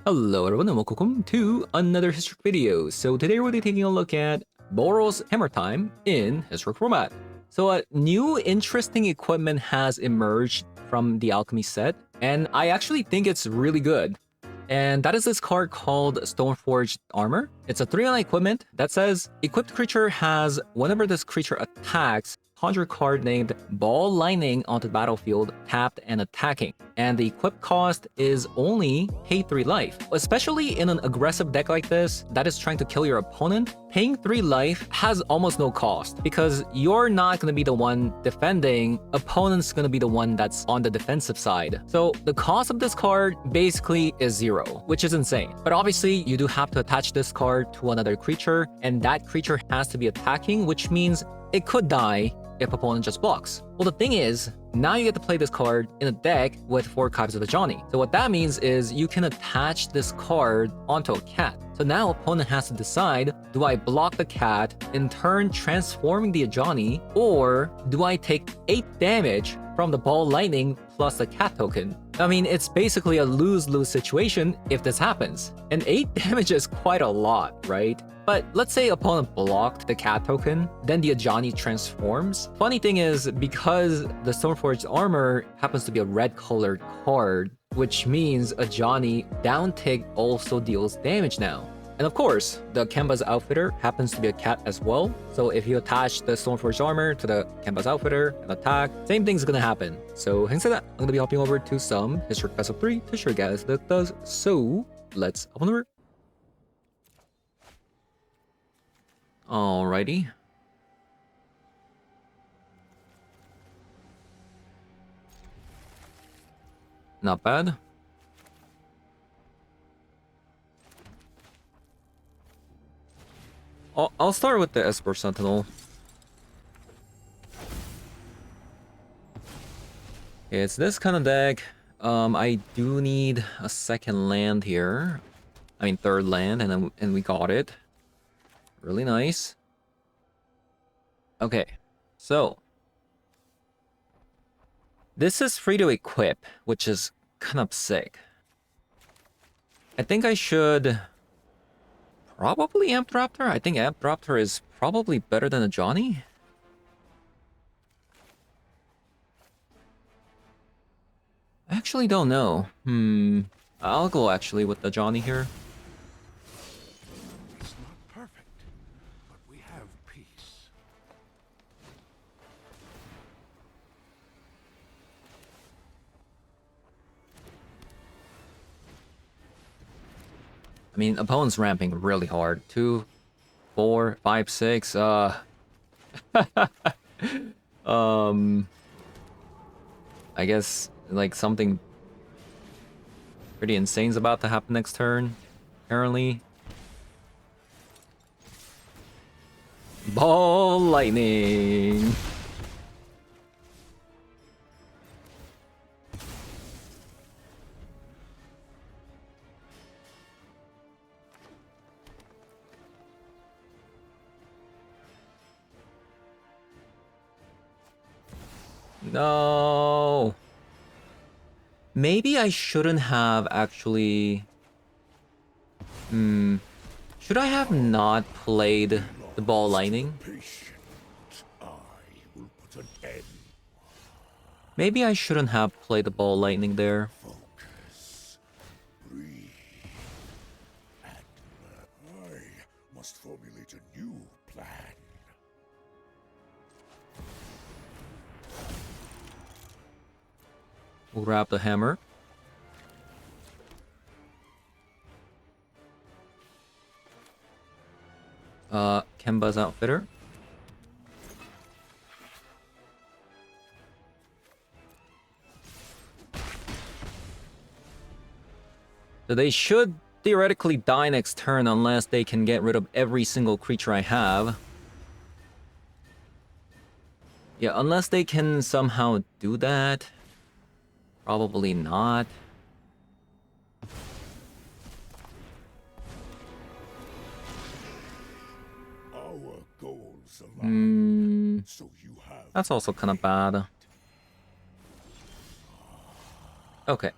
Hello everyone and welcome to another Historic video. So today we'll be taking a look at Boros Hammertime in Historic format. So a new interesting equipment has emerged from the Alchemy set, and I actually think it's really good. And that is this card called Stormforge Armor. It's a 3-line equipment that says, equipped creature has, whenever this creature attacks, conjure a card named Ball Lightning onto the battlefield, tapped and attacking. And the equip cost is only pay 3 life. Especially in an aggressive deck like this that is trying to kill your opponent, paying 3 life has almost no cost because you're not going to be the one defending, opponent's going to be the one that's on the defensive side. So the cost of this card basically is 0, which is insane. But obviously you do have to attach this card to another creature, and that creature has to be attacking, which means it could die if opponent just blocks. Well, the thing is, now you get to play this card in a deck with 4 copies of the Johnny. So what that means is you can attach this card onto a cat. So now opponent has to decide, do I block the cat, in turn transforming the Johnny, or do I take 8 damage from the Ball Lightning plus the cat token? I mean, it's basically a lose-lose situation if this happens. And 8 damage is quite a lot, right? But let's say opponent blocked the cat token, then the Ajani transforms. Funny thing is, because the Stormforge armor happens to be a red colored card, which means Ajani down tick also deals damage now. And of course, the Kemba's Outfitter happens to be a cat as well. So if you attach the Stormforge armor to the Kemba's Outfitter and attack, same thing's gonna happen. So having said that, I'm gonna be hopping over to some Historic Best of 3 to show you guys that does. So let's hop on over. Alrighty. Not bad. I'll start with the Esper Sentinel. It's this kind of deck. I do need a second land here. I mean, third land, and we got it. Really nice. Okay, so this is free to equip, which is kind of sick. I think I should probably Amp Raptor. I think Amp Raptor is probably better than a Johnny. I actually don't know. I'll go actually with the Johnny here. I mean, opponent's ramping really hard. 2, 4, 5, 6. I guess like something pretty insane's about to happen next turn. Apparently. Ball Lightning. No. Maybe I shouldn't have actually... Should I have not played the Ball Lightning? Maybe I shouldn't have played the Ball Lightning there. I must formulate a new plan. We'll grab the hammer. Kemba's Outfitter. So they should theoretically die next turn unless they can get rid of every single creature I have. Yeah, unless they can somehow do that. Probably not. Our goals align, so you have. That's also kind of bad. Okay.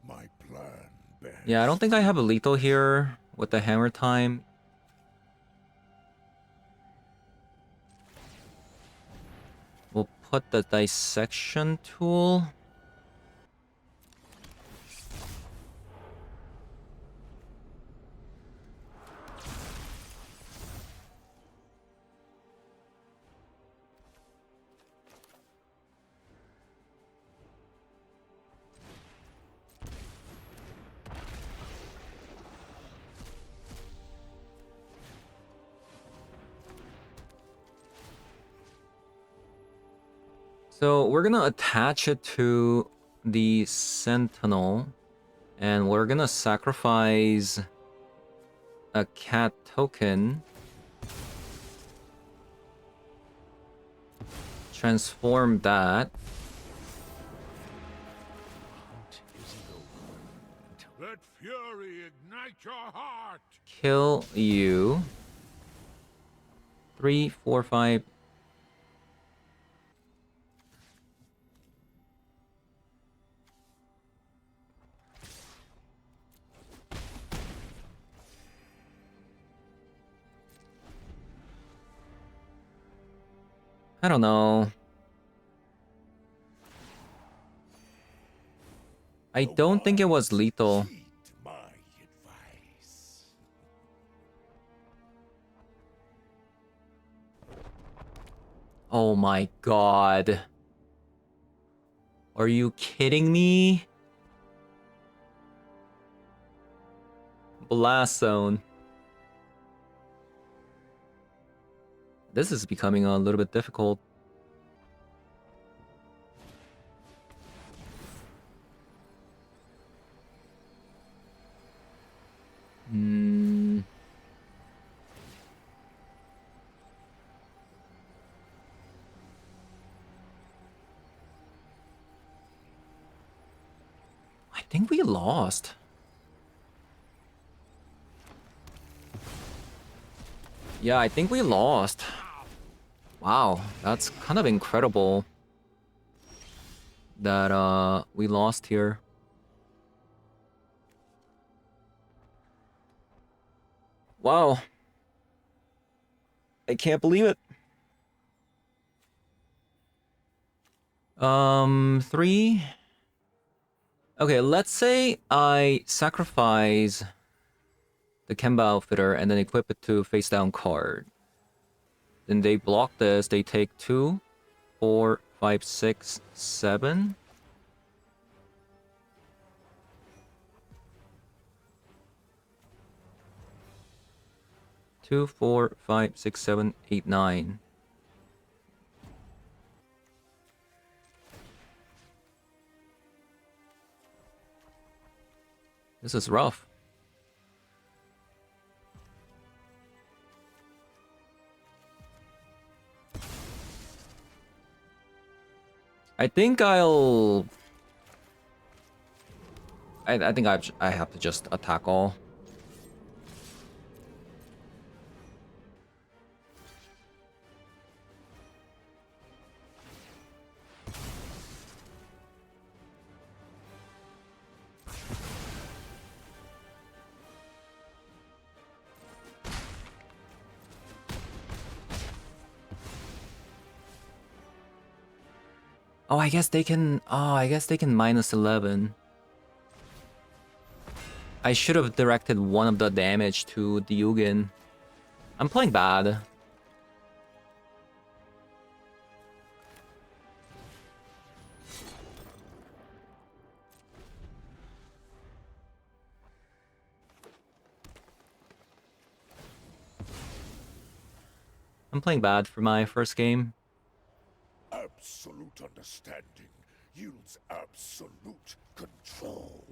My plan best. Yeah, I don't think I have a lethal here with the Hammertime. We'll put the dissection tool. So we're gonna attach it to the Sentinel, and we're gonna sacrifice a cat token. Transform that. Let fury ignite your heart. Kill you. 3, 4, 5. I don't know. I don't think it was lethal. Heed my advice. Oh my god. Are you kidding me? Blast zone. This is becoming a little bit difficult. I think we lost. Yeah, I think we lost. Wow, that's kind of incredible that we lost here. Wow. I can't believe it. 3. Okay, let's say I sacrifice the Kemba outfitter and then equip it to face down card. Then they block this, they take 2, 4, 5, 6, 7. Two, 4, 5, 6, 7, 8, 9. This is rough. I think I'll... I think I have to just attack all. Oh, I guess they can... Oh, I guess they can minus 11. I should have directed one of the damage to the Yugen. I'm playing bad. I'm playing bad for my first game. Absolute understanding yields absolute control.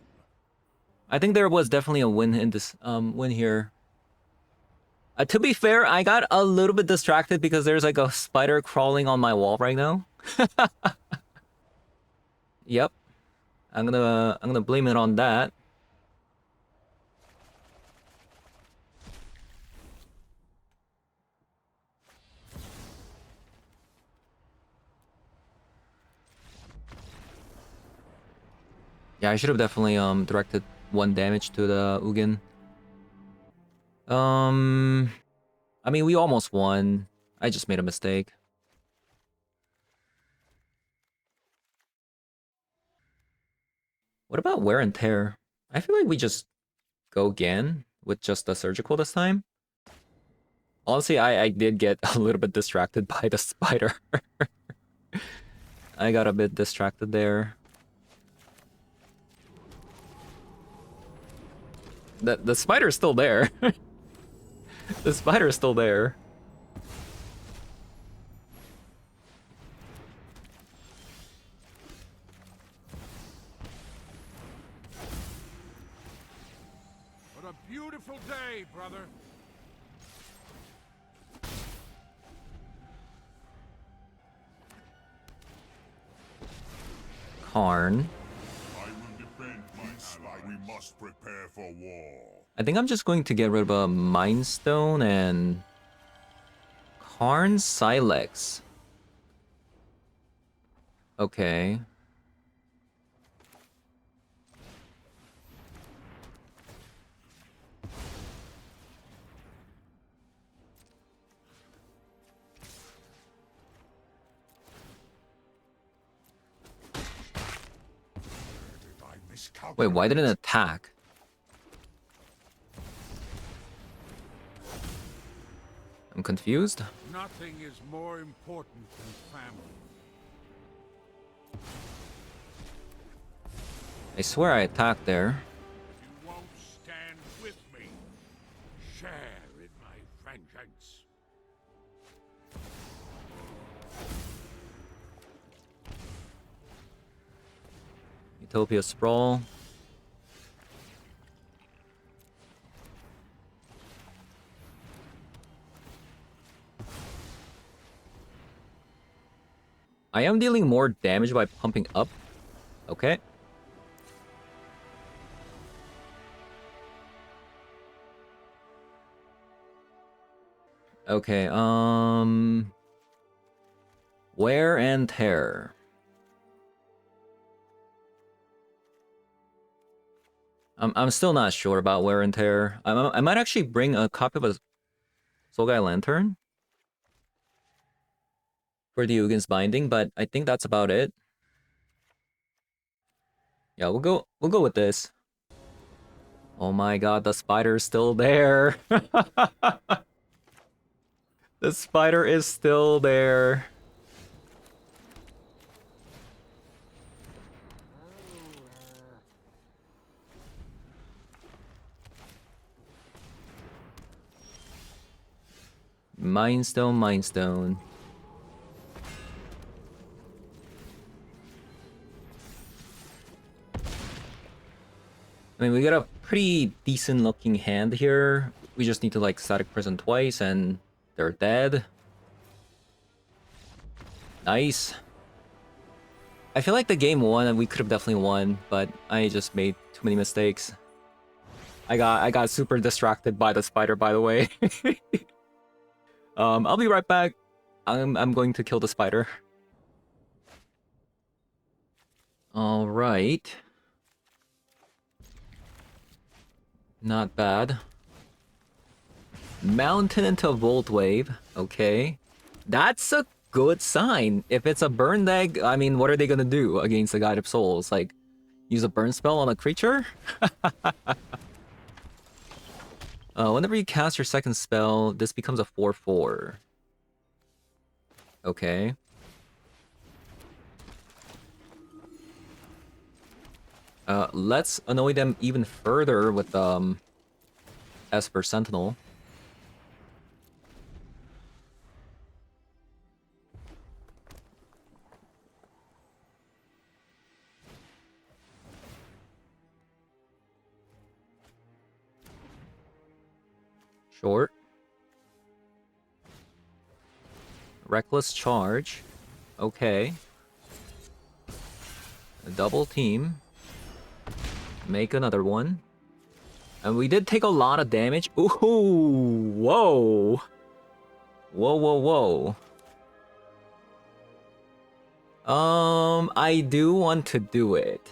I think there was definitely a win in this win here. To be fair, I got a little bit distracted because there's like a spider crawling on my wall right now. Yep. I'm gonna blame it on that. Yeah, I should have definitely directed 1 damage to the Ugin. I mean, we almost won. I just made a mistake. What about wear and tear? I feel like we just go again with just the surgical this time. Honestly, I did get a little bit distracted by the spider. I got a bit distracted there. The spider's still there. The spider's still there. What a beautiful day, brother. Karn. I will defend my ally. We must prepare for war. I think I'm just going to get rid of a Mind Stone and Karn Silex. Okay. Wait, why didn't it attack? I'm confused. Nothing is more important than family. I swear I attacked there. You won't stand with me. Share in my vengeance. Utopia Sprawl. I am dealing more damage by pumping up. Okay. Okay, wear and tear. I'm still not sure about wear and tear. I might actually bring a copy of a Sogai Lantern for the Ugin's binding, but I think that's about it. Yeah, we'll go with this. Oh my god, the spider's still there. The spider is still there. Mind Stone, Mind Stone. I mean, we got a pretty decent looking hand here. We just need to like static prison twice and they're dead. Nice. I feel like the game won and we could have definitely won, but I just made too many mistakes. I got super distracted by the spider, by the way. I'll be right back. I'm going to kill the spider. All right. Not bad. Mountain into Volt Wave. Okay. That's a good sign. If it's a burn deck, I mean, what are they gonna do against the Guide of Souls? Like, use a burn spell on a creature? Whenever you cast your second spell, this becomes a 4/4. Okay. Let's annoy them even further with Esper Sentinel. Short. Reckless Charge. Okay. A double team. Make another one. And we did take a lot of damage. Ooh, whoa. Whoa, whoa, whoa. I do want to do it.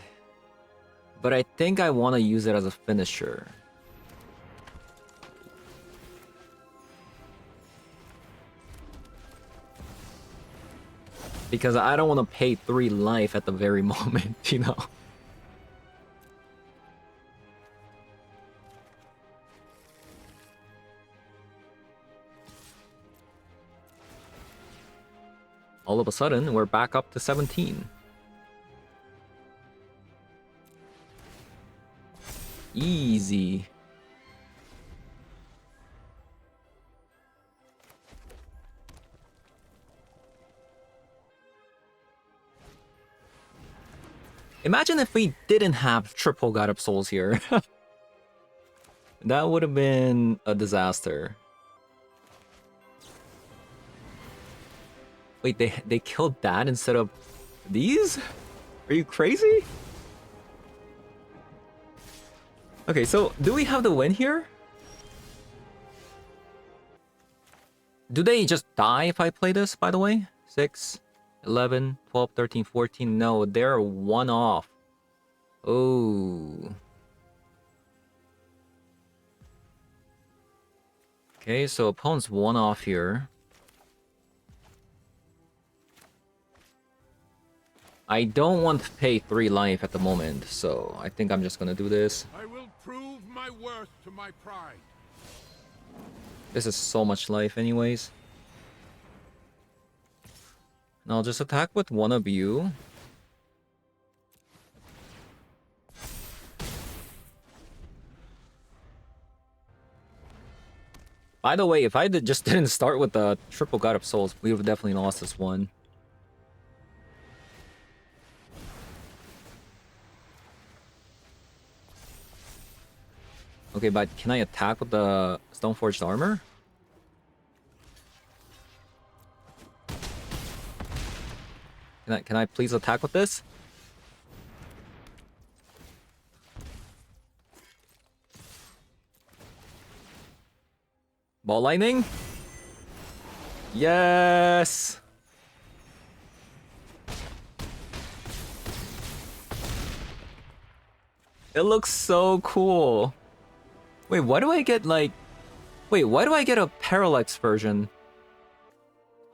But I think I want to use it as a finisher. Because I don't want to pay 3 life at the very moment, you know? All of a sudden, we're back up to 17. Easy. Imagine if we didn't have triple God of Souls here. That would have been a disaster. Wait, they killed that instead of these? Are you crazy? Okay, so do we have the win here? Do they just die if I play this, by the way? 6, 11, 12, 13, 14. No, they're 1 off. Oh. Okay, so opponent's 1 off here. I don't want to pay 3 life at the moment, so I think I'm just gonna do this. I will prove my worth to my pride. This is so much life anyways. And I'll just attack with one of you. By the way, if I just didn't start with the triple God of Souls, we would have definitely lost this one. Okay, but can I attack with the Stoneforged armor? Can I please attack with this? Ball lightning? Yes! It looks so cool. Wait, why do I get like... Wait, why do I get a Parallax version?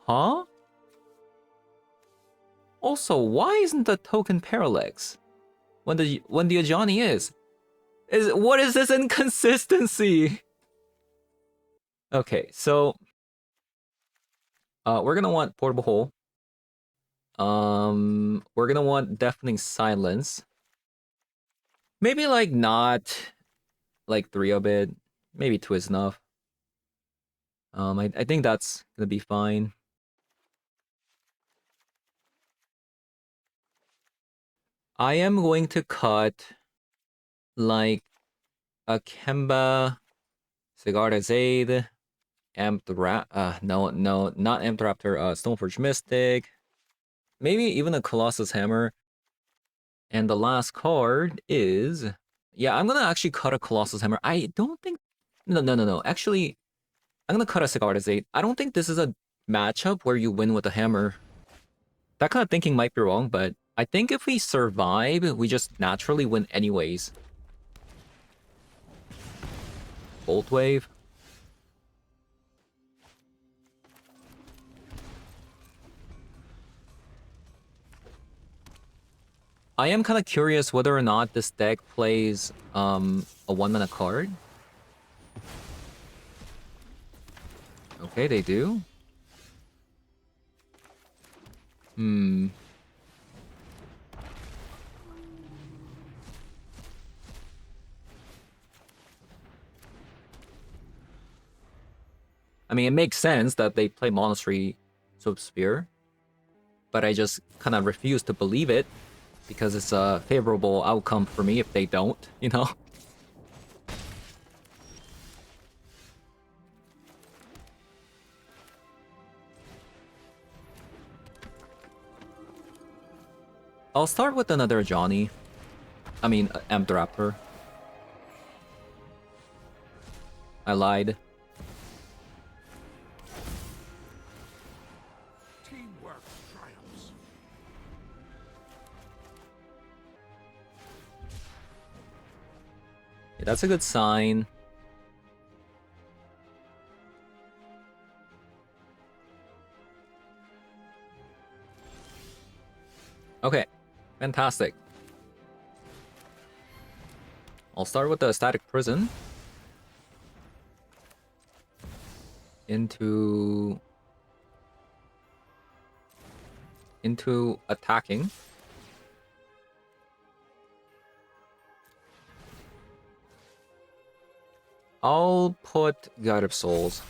Huh? Also, why isn't the token Parallax? When the Ajani is? What is this inconsistency? Okay, so... we're gonna want Portable Hole. We're gonna want Deafening Silence. Maybe like not... like 3 of it. Maybe 2 is enough. I think that's gonna be fine. I am going to cut like a Kemba, Cigar Zaid, Amped no, not Amped Raptor, Stoneforge Mystic, maybe even a Colossus Hammer. And the last card is... Yeah, I'm gonna actually cut a Colossus Hammer. I don't think... No. Actually, I'm gonna cut a Cigar Zaid. I don't think this is a matchup where you win with a hammer. That kind of thinking might be wrong, but I think if we survive, we just naturally win anyways. Bolt Wave. I am kind of curious whether or not this deck plays a 1-mana card. Okay, they do. I mean, it makes sense that they play Monastery Soap Spear, but I just kind of refuse to believe it because it's a favorable outcome for me if they don't, you know? I'll start with another Johnny. I mean, Amped Raptor. I lied. Teamwork triumphs. That's a good sign. Okay, fantastic. I'll start with the static prison. Into attacking. I'll put God of Souls.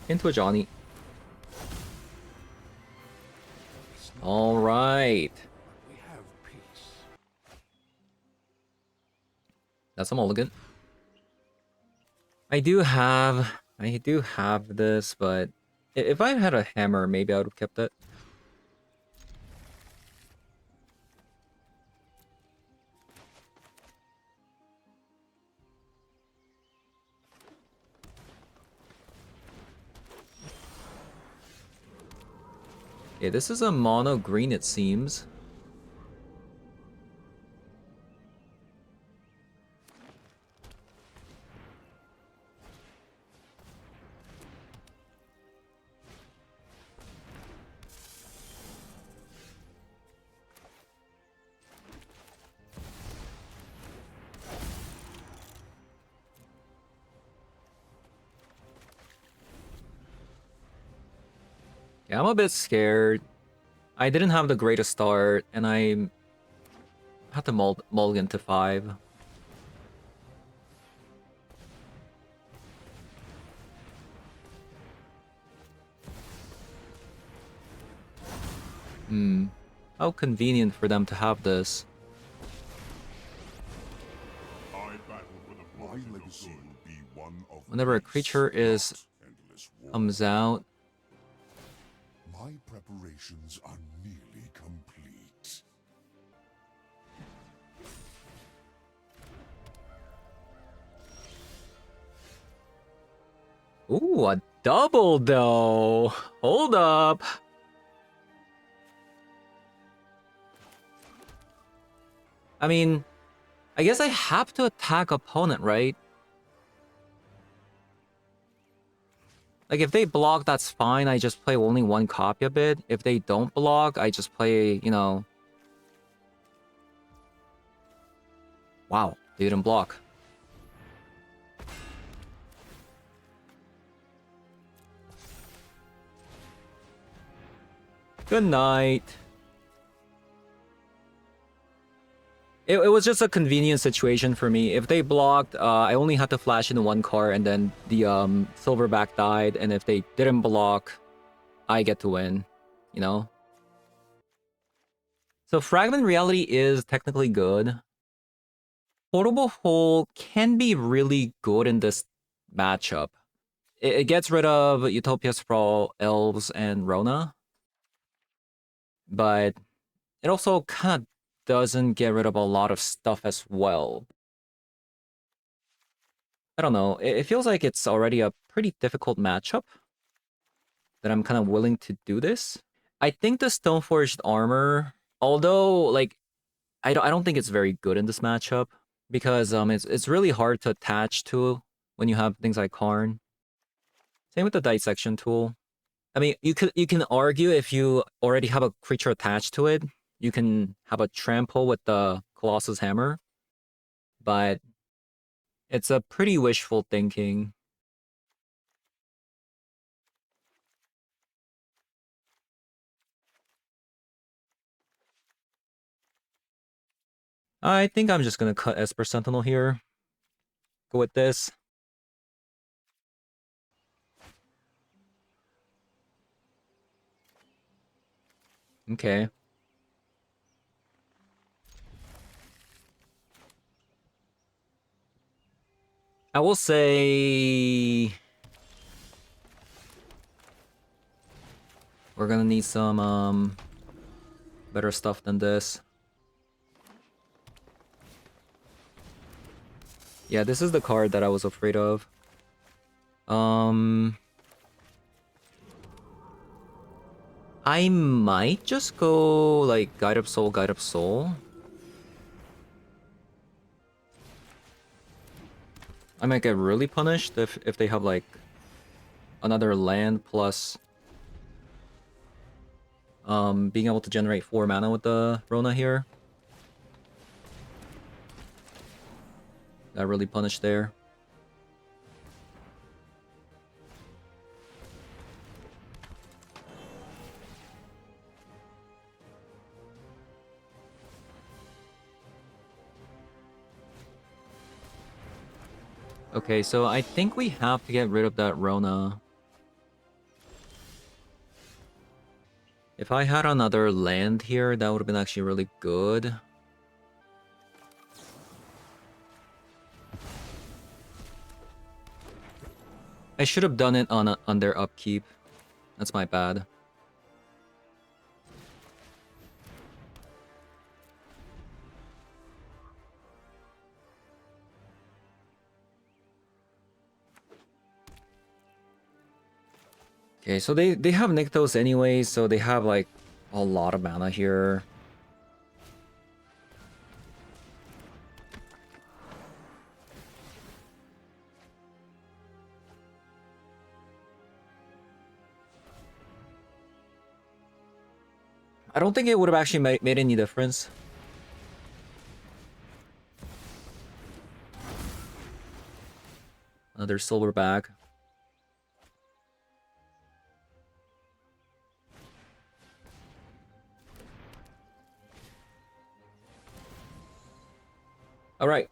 Into a Johnny. All right. We have peace. That's a mulligan. I do have this, but if I had a hammer, maybe I would have kept it. Okay, this is a mono green, it seems. Yeah, I'm a bit scared. I didn't have the greatest start, and I had to mulligan to 5. How convenient for them to have this. Whenever a creature comes out, My preparations are nearly complete. ooh, a double though. Hold up. I mean, I guess I have to attack opponent, right? Like, if they block, that's fine. I just play only one copy of it. If they don't block, I just play, you know... Wow, they didn't block. Good night. It was just a convenient situation for me. If they blocked, I only had to flash in one card, and then the silverback died. And if they didn't block, I get to win, you know? So Fragment Reality is technically good. Portable Hole can be really good in this matchup. It gets rid of Utopia Sprawl, Elves, and Rona. But it also kind of doesn't get rid of a lot of stuff as well. I don't know. It feels like it's already a pretty difficult matchup that I'm kind of willing to do this. I think the Stoneforged armor, although like I don't think it's very good in this matchup because it's really hard to attach to when you have things like Karn. Same with the dissection tool. I mean, you can argue if you already have a creature attached to it, you can have a trample with the Colossus Hammer, but it's a pretty wishful thinking. I think I'm just gonna cut Esper Sentinel here. Go with this. Okay. I will say we're gonna need some better stuff than this. Yeah, this is the card that I was afraid of. I might just go like Guide of Soul, Guide of Soul. I might get really punished if they have like another land plus being able to generate 4 mana with the Rona here. Got really punished there. Okay, so I think we have to get rid of that Rona. If I had another land here, that would have been actually really good. I should have done it on their upkeep. That's my bad. Okay, so they have Nykthos anyway, so they have like a lot of mana here. I don't think it would have actually made any difference. Another silver bag. Alright,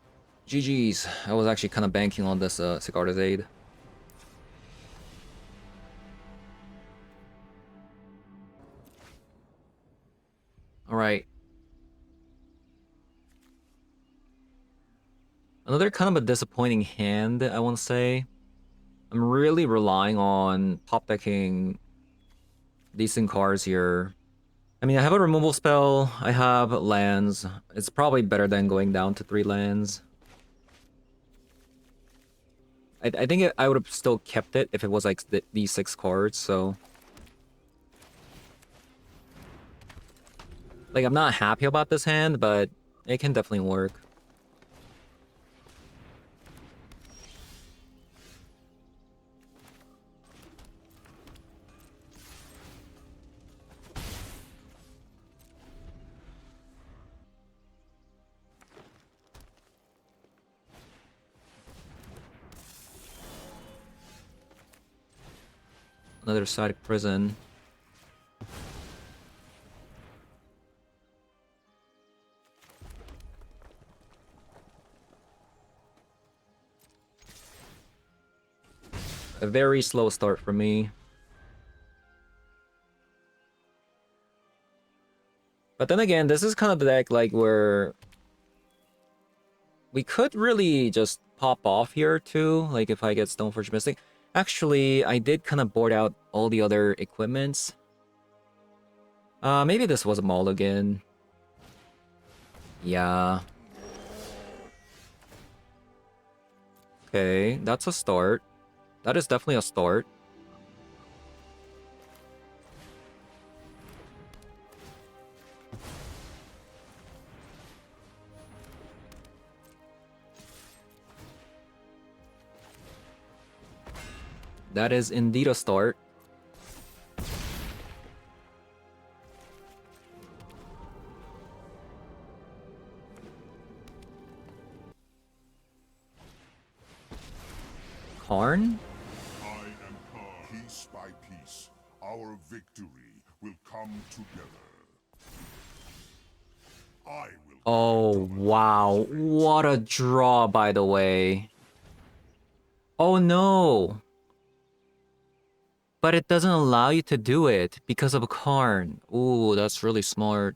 GG's. I was actually kind of banking on this Sigarda's Aid. Alright. Another kind of a disappointing hand, I want to say. I'm really relying on top decking decent cards here. I mean, I have a removal spell, I have lands. It's probably better than going down to 3 lands. I think I would have still kept it if it was like these 6 cards, so... Like, I'm not happy about this hand, but it can definitely work. Another Static Prison. A very slow start for me. But then again, this is kind of the deck like where we could really just pop off here too, like if I get Stoneforge Mystic. Actually, I did kind of board out all the other equipments. Maybe this was a mulligan. Yeah. Okay, that's a start. That is definitely a start. That is indeed a start. Karn? I am Karn. Piece by piece, our victory will come together. I will. Oh, wow. What a draw, by the way. Oh, no. But it doesn't allow you to do it because of a Karn. Ooh, that's really smart.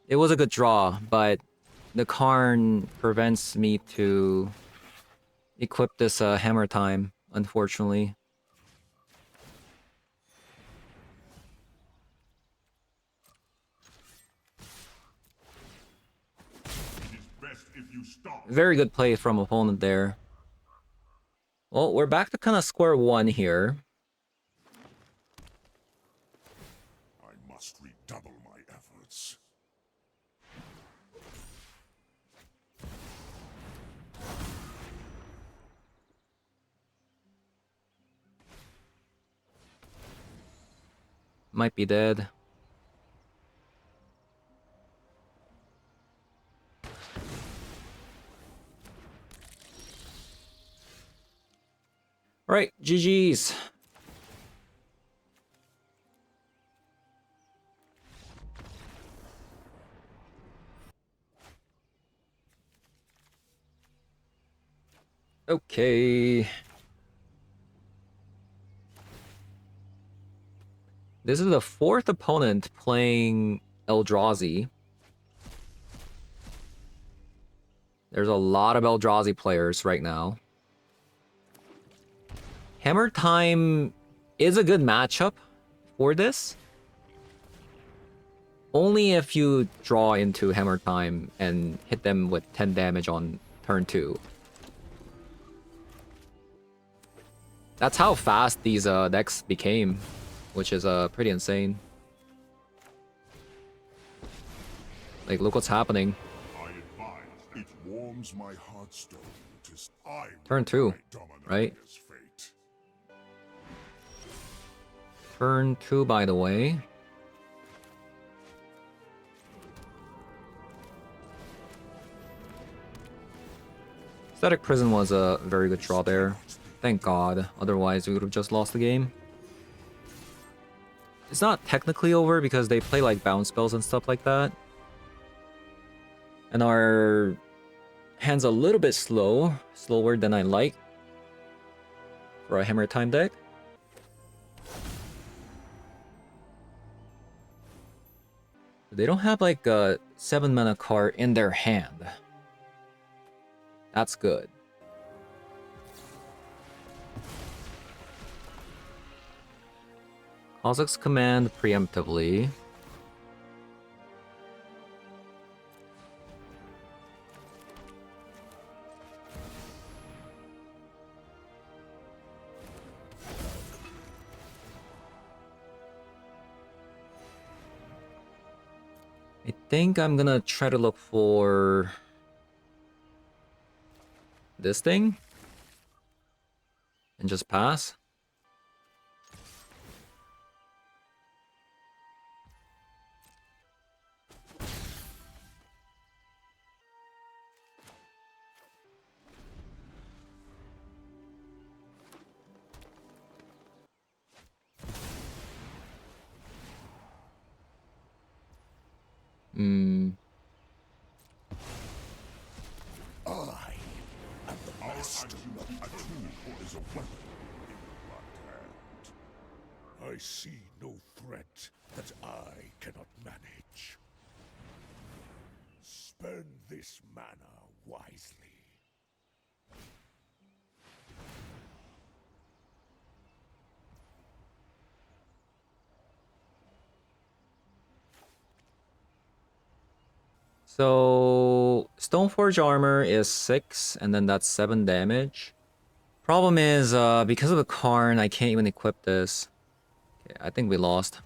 It was a good draw, but the Karn prevents me to equip this Hammertime, unfortunately. It is best if you stop. Very good play from opponent there. Well, we're back to kind of square one here. might be dead. Alright, GG's. Okay. This is the fourth opponent playing Eldrazi. There's a lot of Eldrazi players right now. Hammertime is a good matchup for this. Only if you draw into Hammertime and hit them with 10 damage on turn 2. That's how fast these decks became, which is pretty insane. Like, look what's happening. I advise it warms my heartstone to Turn 2, right? Fate. Turn 2, by the way. Static Prison was a very good draw there. Thank God. Otherwise, we would have just lost the game. It's not technically over because they play like bounce spells and stuff like that. And our hand's a little bit slower than I like for a Hammertime deck. They don't have like a 7 mana card in their hand. That's good. Kha'Zix command preemptively. I think I'm gonna try to look for this thing and just pass. I am the master. A tool is a weapon in my hand. I see no threat that I cannot manage. Spend this mana wisely. So Stoneforge armor is 6, and then that's 7 damage. Problem is, because of the Karn, I can't even equip this. Okay, I think we lost.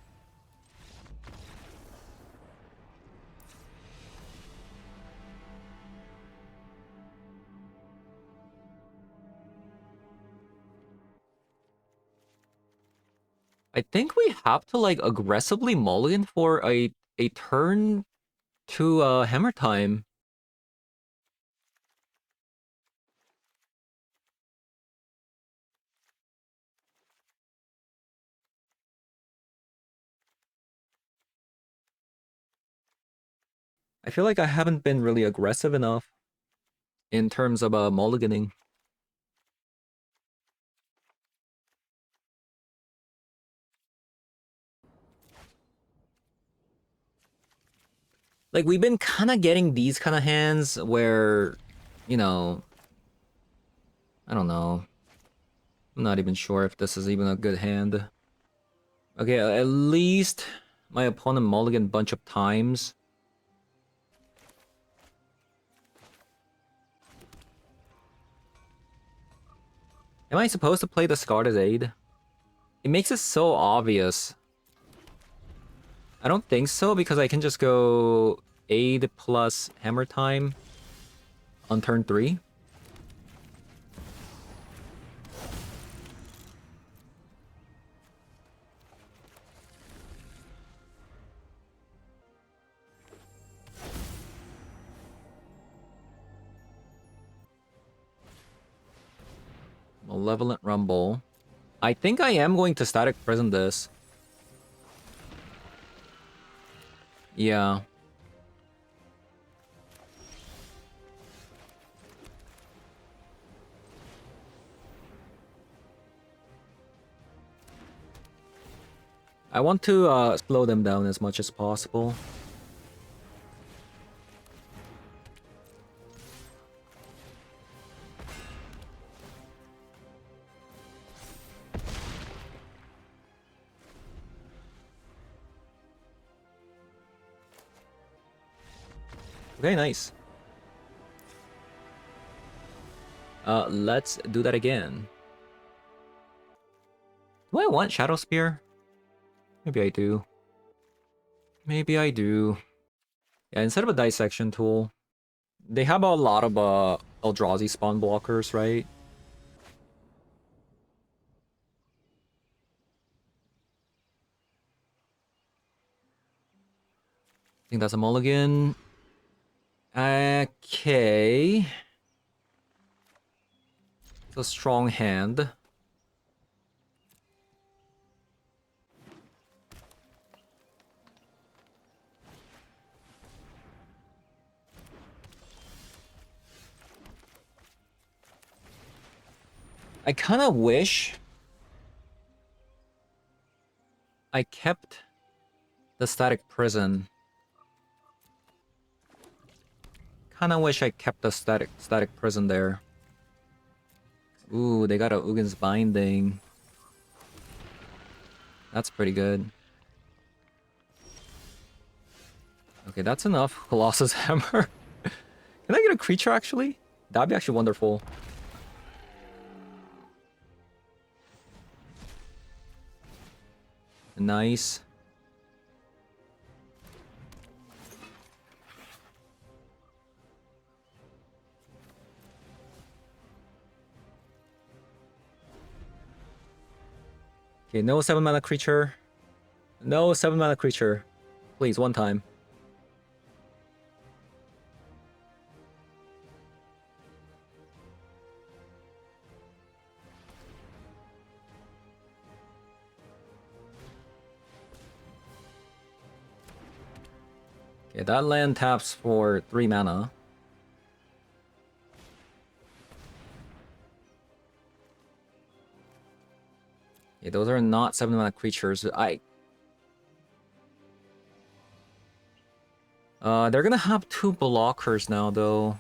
I think we have to like aggressively mulligan for a turn to Hammertime. I feel like I haven't been really aggressive enough in terms of mulliganing. Like, we've been kind of getting these kind of hands where, you know, I don't know. I'm not even sure if this is even a good hand. Okay, at least my opponent mulliganed a bunch of times. Am I supposed to play the Discarded Aid? It makes it so obvious. I don't think so, because I can just go Aid plus Hammertime on turn 3. Malevolent Rumble. I think I am going to Static Prison this. Yeah. I want to slow them down as much as possible. Okay, nice. Let's do that again. Do I want Shadow Spear? Maybe I do. Maybe I do. Yeah, instead of a dissection tool, they have a lot of Eldrazi spawn blockers, right? I think that's a mulligan. Okay. It's a strong hand. I kind of wish I kept the Static Prison. Kind of wish I kept the Static Prison there. Ooh, they got a Ugin's Binding. That's pretty good. Okay, that's enough. Colossus Hammer. Can I get a creature, actually? That'd be actually wonderful. Nice. Okay, no 7-mana creature. No 7-mana creature. Please, one time. Okay, that land taps for 3 mana. Okay, those are not 7-mana creatures. They're gonna have 2 blockers now, though.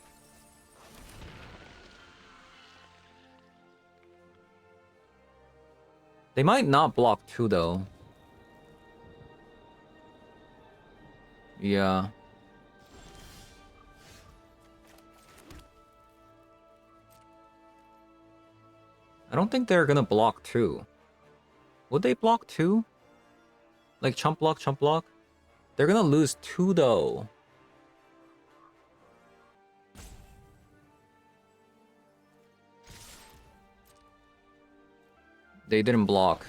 They might not block 2, though. Yeah. I don't think they're gonna block 2. Would they block 2? Like chump block, chump block? They're gonna lose 2, though. They didn't block.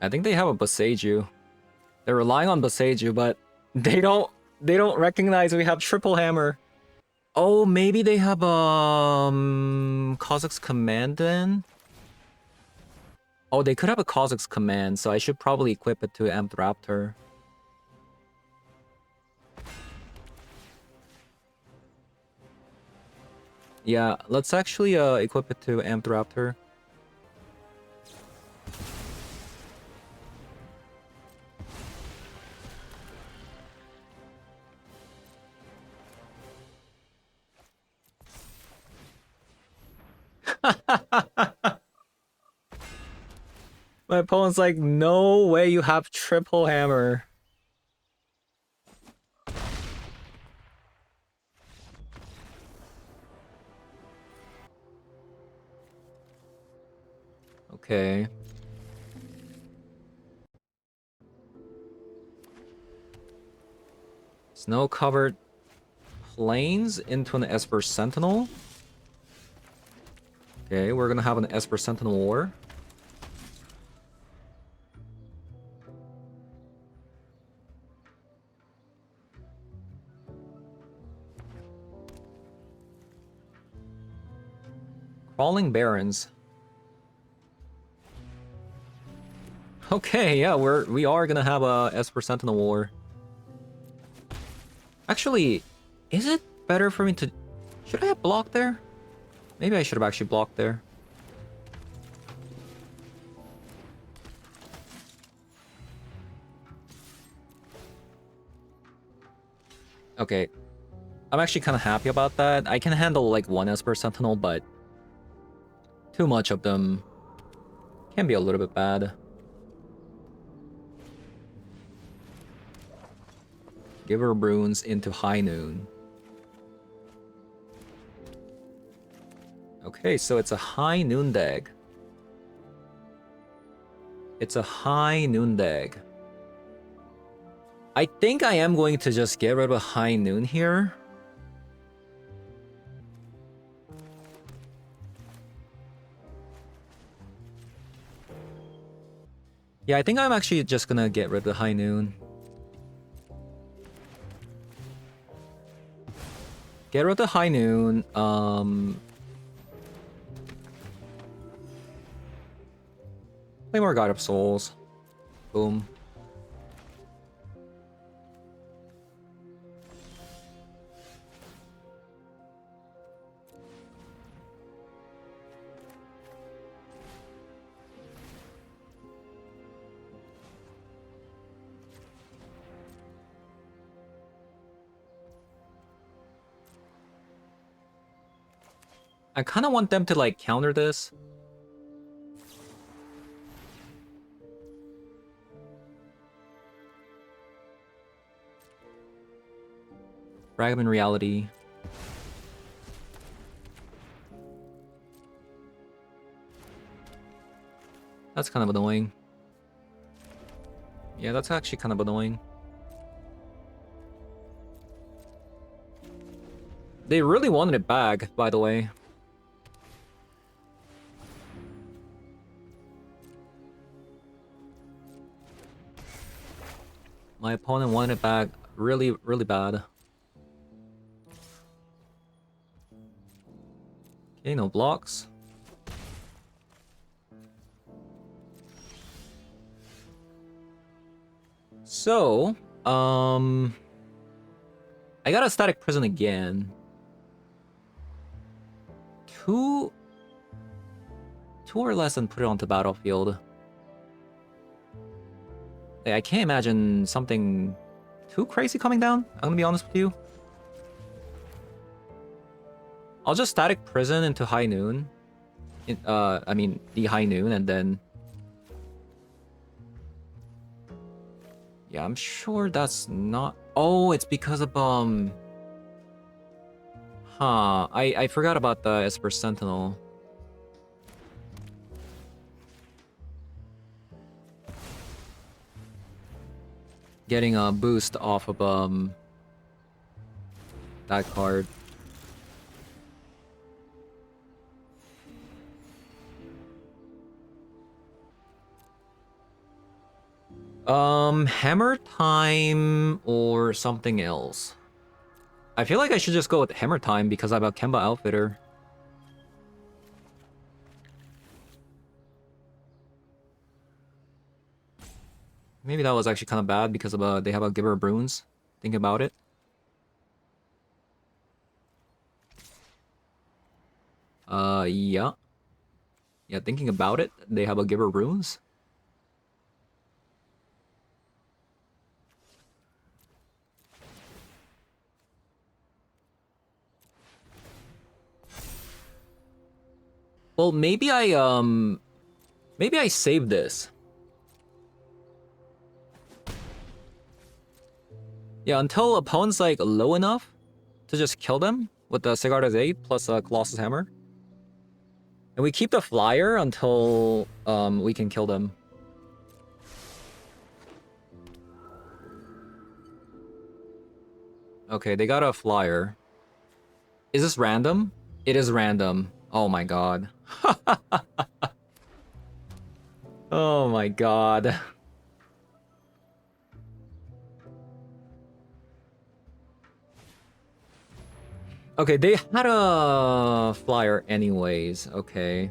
I think they have a Boseiju. They're relying on Boseiju, but they don't recognize we have triple hammer. Oh, maybe they have Kazakh's command then? Oh, they could have a Kazakh's command, so I should probably equip it to Amped Raptor. Yeah, let's actually equip it to Amped Raptor. My opponent's like, no way you have triple hammer. Okay. Snow-covered plains into an Esper Sentinel. Okay, we're gonna have an Esper Sentinel War. Crawling Barons. Okay, yeah, we are gonna have a Esper Sentinel War. Actually, is it better for me to... Should I have blocked there? Maybe I should have actually blocked there. Okay. I'm actually kind of happy about that. I can handle like one Esper Sentinel, but too much of them can be a little bit bad. Give her runes into High Noon. Okay, so it's a High Noon deck. It's a High Noon deck. I think I am going to just get rid of a High Noon here. Yeah, I think I'm actually just gonna get rid of the High Noon. Get rid of the High Noon. Play more God of Souls. Boom. I kind of want them to like counter this. Fragment Reality. That's kind of annoying. Yeah, that's actually kind of annoying. They really wanted it back, by the way. My opponent wanted it back really, really bad. Okay, no blocks. So, I got a Static Prison again. Two or less and put it onto battlefield. I can't imagine something too crazy coming down. I'm gonna be honest with you. I'll just Static Prison into High Noon. I mean, the High Noon, and then... Yeah, I'm sure that's not... Oh, it's because of, Huh, I forgot about the Esper Sentinel. Getting a boost off of, that card. Hammertime or something else. I feel like I should just go with Hammertime because I have a Kemba Outfitter. Maybe that was actually kind of bad because of they have a Giver Bruins. Think about it. Yeah. Yeah, thinking about it, they have a Giver Runes. Well, maybe I save this. Yeah, until opponent's like low enough to just kill them with the Sigarda's 8 plus a Colossus Hammer. And we keep the flyer until we can kill them. Okay, they got a flyer. Is this random? It is random. Oh my god. Oh my god. Okay, they had a flyer anyways. Okay.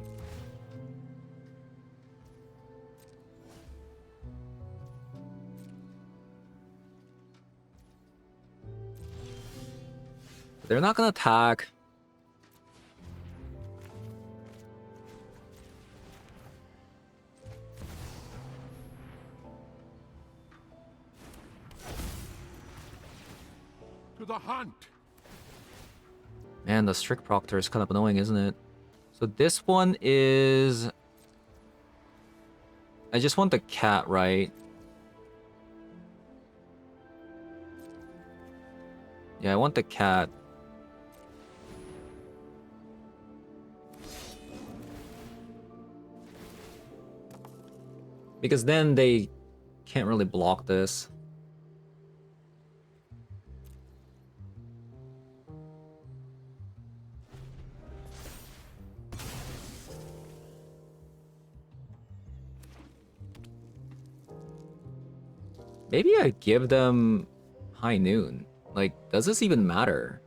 They're not gonna attack. To the hunt. Man, the Strict Proctor is kind of annoying, isn't it? So this one is... I just want the cat, right? Yeah, I want the cat. Because then they can't really block this. Maybe I give them High Noon. Like, does this even matter?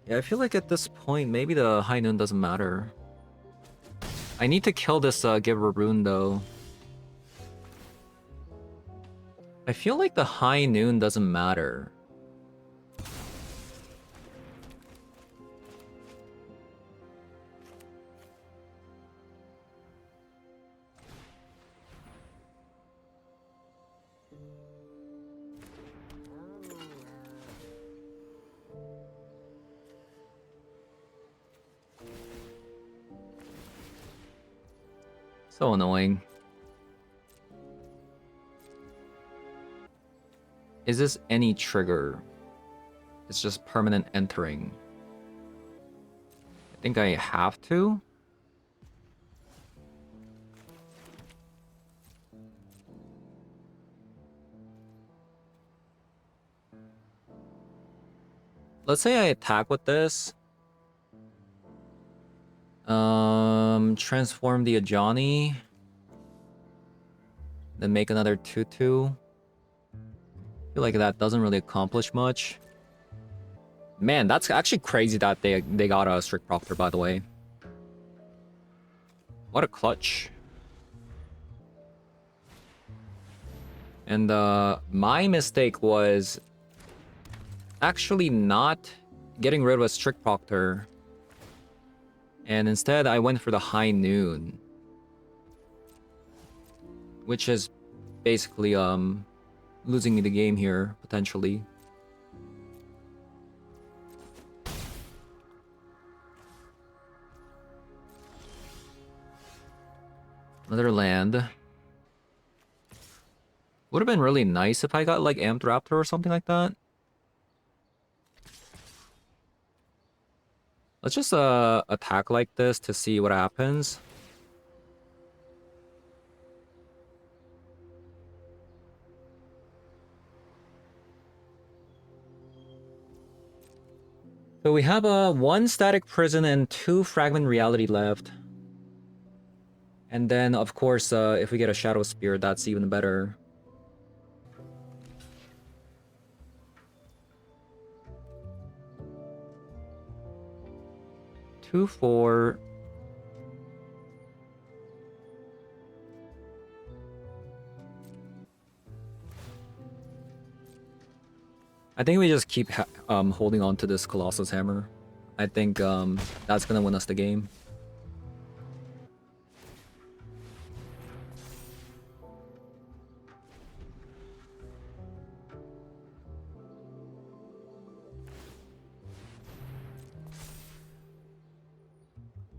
Yeah, I feel like at this point, maybe the High Noon doesn't matter. I need to kill this Giver Rune, though. I feel like the High Noon doesn't matter. So annoying. Is this any trigger? It's just permanent entering. I think I have to. Let's say I attack with this. Transform the Ajani. Then make another 2/2. I feel like that doesn't really accomplish much. Man, that's actually crazy that they got a Strict Proctor, by the way. What a clutch. And my mistake was actually not getting rid of a Strict Proctor. And instead, I went for the High Noon. Which is basically losing me the game here, potentially. Another land. Would have been really nice if I got like Amped Raptor or something like that. Let's just attack like this to see what happens. So we have one Static Prison and 2 Fragment Reality left. And then, of course, if we get a Shadow Spear, that's even better. Two, 4. I think we just keep holding on to this Colossus Hammer. I think that's gonna win us the game.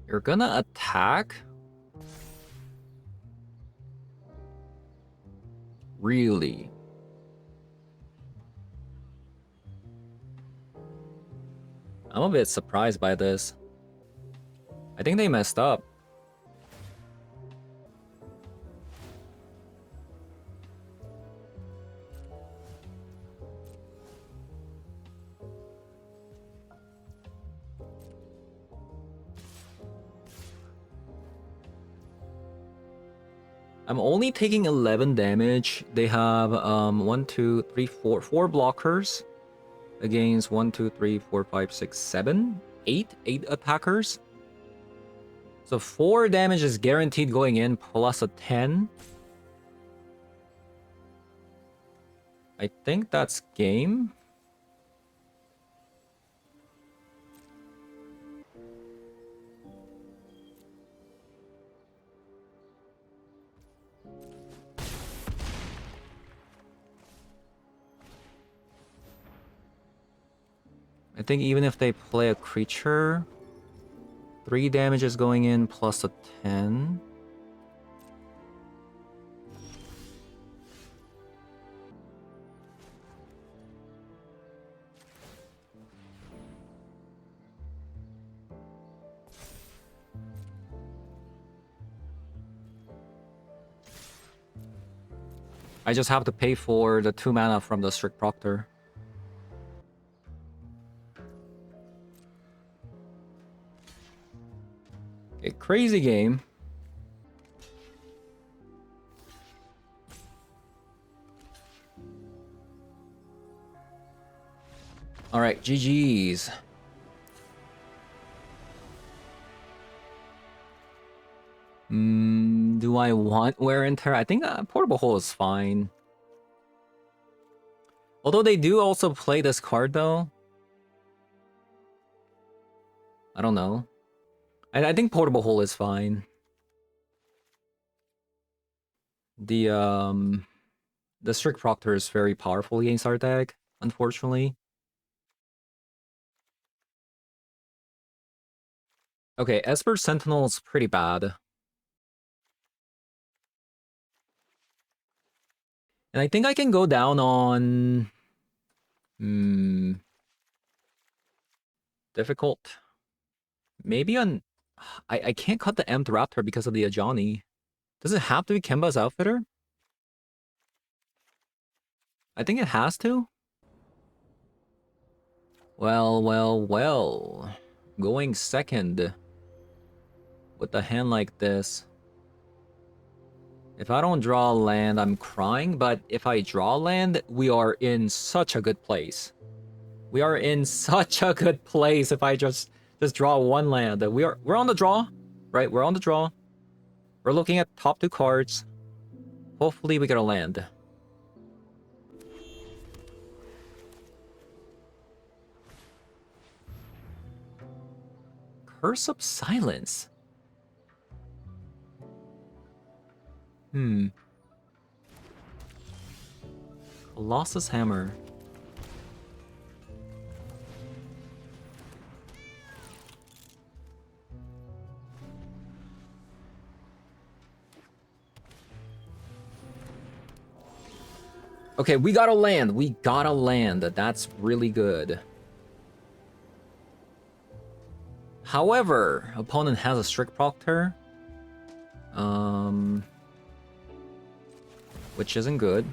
You're gonna attack? Really? I'm a bit surprised by this. I think they messed up. I'm only taking 11 damage. They have 1, 2, 3, 4 blockers against 1, 2, 3, 4, 5, 6, 7, 8 attackers. So 4 damage is guaranteed going in plus a 10. I think that's game. I think even if they play a creature, 3 damage is going in plus a 10. I just have to pay for the 2 mana from the Strict Proctor. A crazy game. Alright, GG's. Do I want wear and tear? I think Portable Hole is fine. Although they do also play this card though. I don't know. I think Portable Hole is fine. The Strict Proctor is very powerful against our deck, unfortunately. Okay, Esper Sentinel is pretty bad. And I think I can go down on... difficult. Maybe on... I can't cut the Amped Raptor because of the Ajani. Does it have to be Kemba's Outfitter? I think it has to. Well. Going second with a hand like this. If I don't draw land, I'm crying, but if I draw land, we are in such a good place. We are in such a good place if I just draw one land. We're on the draw, right? We're on the draw. We're looking at top 2 cards. Hopefully we get a land. Curse of Silence. Colossus Hammer. Okay, we got a land. We got a land. That's really good. However, opponent has a Strict Proctor. Which isn't good.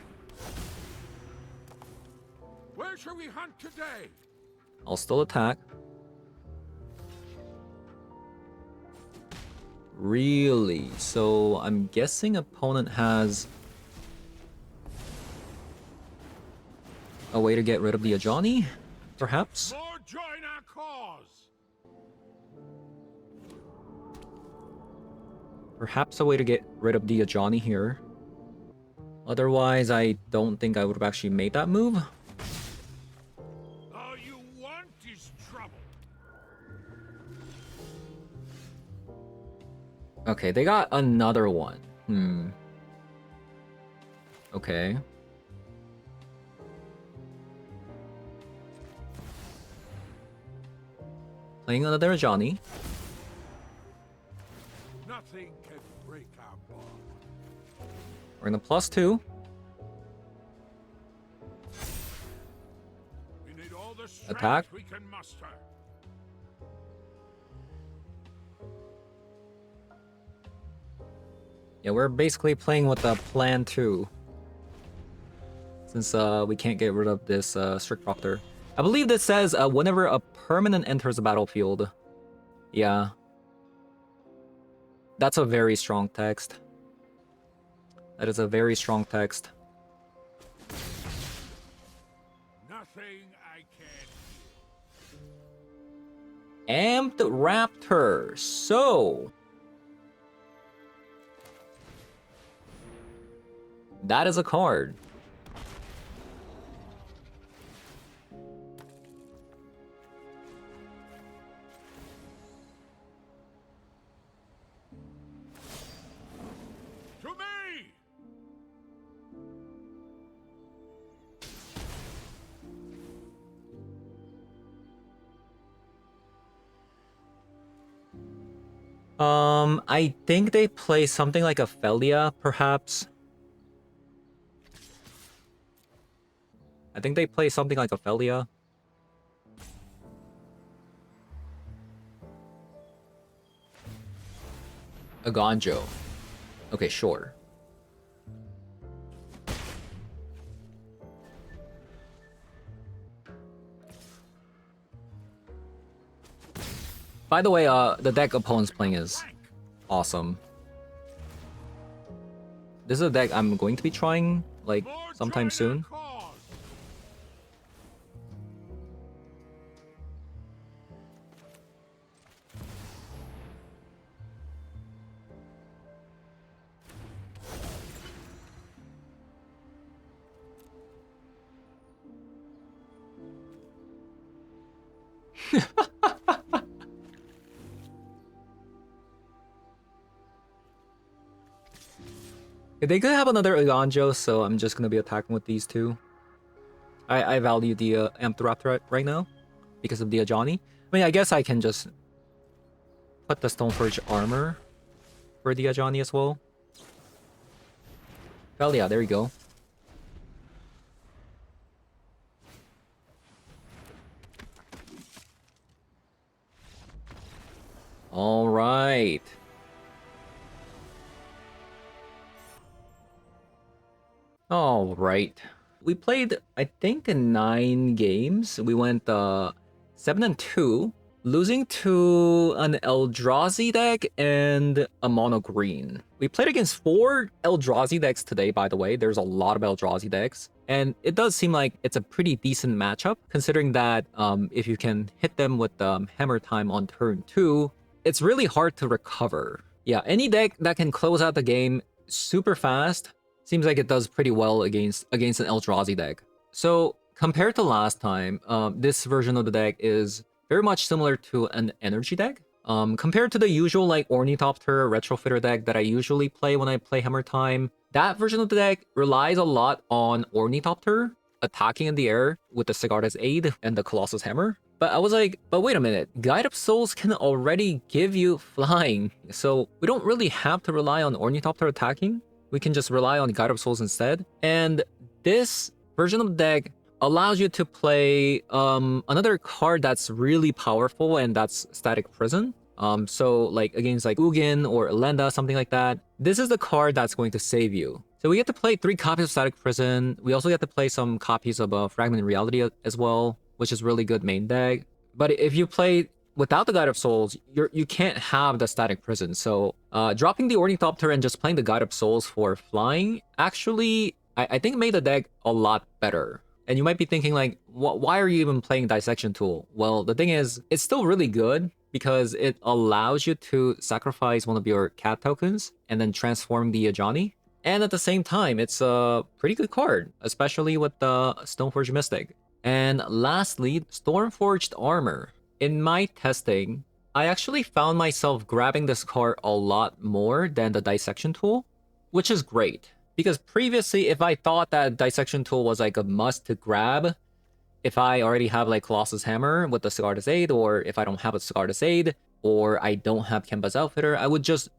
Where shall we hunt today? I'll still attack. Really? So I'm guessing opponent has a way to get rid of the Ajani, perhaps? More join our cause. Perhaps a way to get rid of the Ajani here. Otherwise, I don't think I would have actually made that move. All you want is trouble. Okay, they got another one. Okay. Playing another Ajani. Nothing can break our bond. We're in the +2. We need all the strength Attack. we can muster. Yeah, we're basically playing with the plan 2. Since we can't get rid of this Strict Proctor. I believe this says whenever a permanent enters the battlefield. Yeah. That's a very strong text. That is a very strong text. Nothing I can't Amped Raptor. So that is a card. do. To me! I think they play something like Ophelia, perhaps. I think they play something like Ophelia. A Gonjo. Okay, sure. By the way, the deck opponent's playing is awesome. This is a deck I'm going to be trying, like, More sometime join soon. our cause. They could have another Iganjo, so I'm just gonna be attacking with these two. I value the Amped right now because of the Ajani. I mean, I guess I can just put the Stoneforge armor for the Ajani as well. Hell yeah, there you go. All right. All right. We played, I think, 9 games. We went 7-2, losing to an Eldrazi deck and a mono green. We played against 4 Eldrazi decks today, by the way. There's a lot of Eldrazi decks. And it does seem like it's a pretty decent matchup, considering that if you can hit them with Hammertime on turn 2, it's really hard to recover. Yeah, any deck that can close out the game super fast seems like it does pretty well against an Eldrazi deck. So compared to last time, this version of the deck is very much similar to an energy deck. Compared to the usual like Ornithopter Retrofitter deck that I usually play when I play Hammertime, that version of the deck relies a lot on Ornithopter attacking in the air with the Sigarda's Aid and the Colossus Hammer. But I was like, but wait a minute, Guide of Souls can already give you flying, so we don't really have to rely on Ornithopter attacking. We can just rely on Guide of Souls instead. And this version of the deck allows you to play another card that's really powerful, and that's Static Prison. So like against like Ugin or Elenda, something like that. This is the card that's going to save you. So we get to play 3 copies of Static Prison. We also get to play some copies of Fragment Reality as well, which is really good main deck. But if you play without the Guide of Souls, you can't have the Static Prison. So dropping the Ornithopter and just playing the Guide of Souls for flying actually, I think made the deck a lot better. And you might be thinking like, why are you even playing Dissection Tool? Well, the thing is, it's still really good because it allows you to sacrifice one of your cat tokens and then transform the Ajani. And at the same time, it's a pretty good card, especially with the Stoneforge Mystic. And lastly, Stormforged Armor. In my testing, I actually found myself grabbing this card a lot more than the Dissection Tool, which is great. Because previously, if I thought that Dissection Tool was like a must to grab, if I already have like Colossus Hammer with the Sigarda's Aid, or if I don't have a Sigarda's Aid, or I don't have Kemba's Outfitter, I would just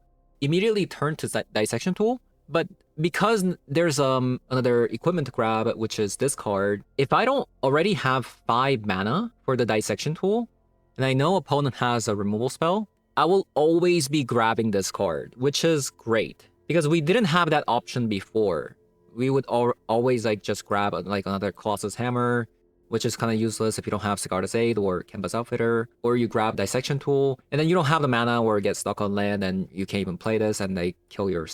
immediately turn to Dissection Tool. But because there's another equipment to grab, which is this card, if I don't already have 5 mana for the Dissection Tool, and I know opponent has a removal spell, I will always be grabbing this card, which is great. Because we didn't have that option before. We would always like just grab like another Colossus Hammer, which is kind of useless if you don't have Sigarda's Aid or Kemba's Outfitter, or you grab Dissection Tool, and then you don't have the mana or get stuck on land and you can't even play this and they kill your,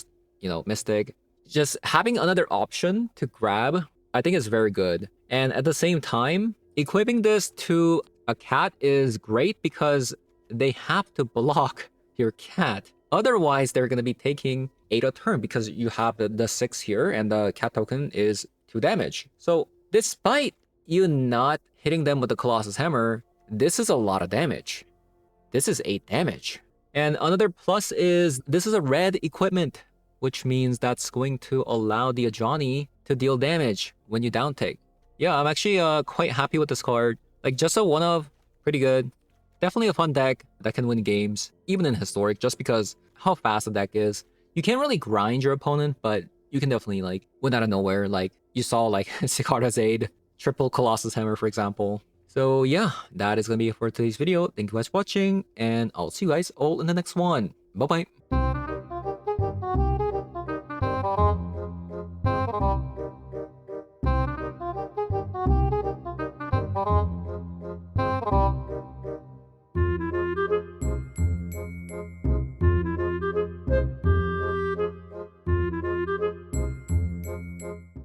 Mystic. just having another option to grab, I think is very good. And at the same time, equipping this to a cat is great because they have to block your cat. Otherwise, they're going to be taking 8 a turn because you have the 6 here and the cat token is 2 damage. So despite you not hitting them with the Colossus Hammer, this is a lot of damage. This is 8 damage. And another plus is this is a red equipment, which means that's going to allow the Ajani to deal damage when you down take. Yeah, I'm actually quite happy with this card. Like, just a one-of, pretty good. Definitely a fun deck that can win games, even in Historic, just because how fast the deck is. You can't really grind your opponent, but you can definitely, like, win out of nowhere. Like, you saw, like, Sicarda's Aid, triple Colossus Hammer, for example. So yeah, that is going to be it for today's video. Thank you guys for watching, and I'll see you guys all in the next one. Bye-bye.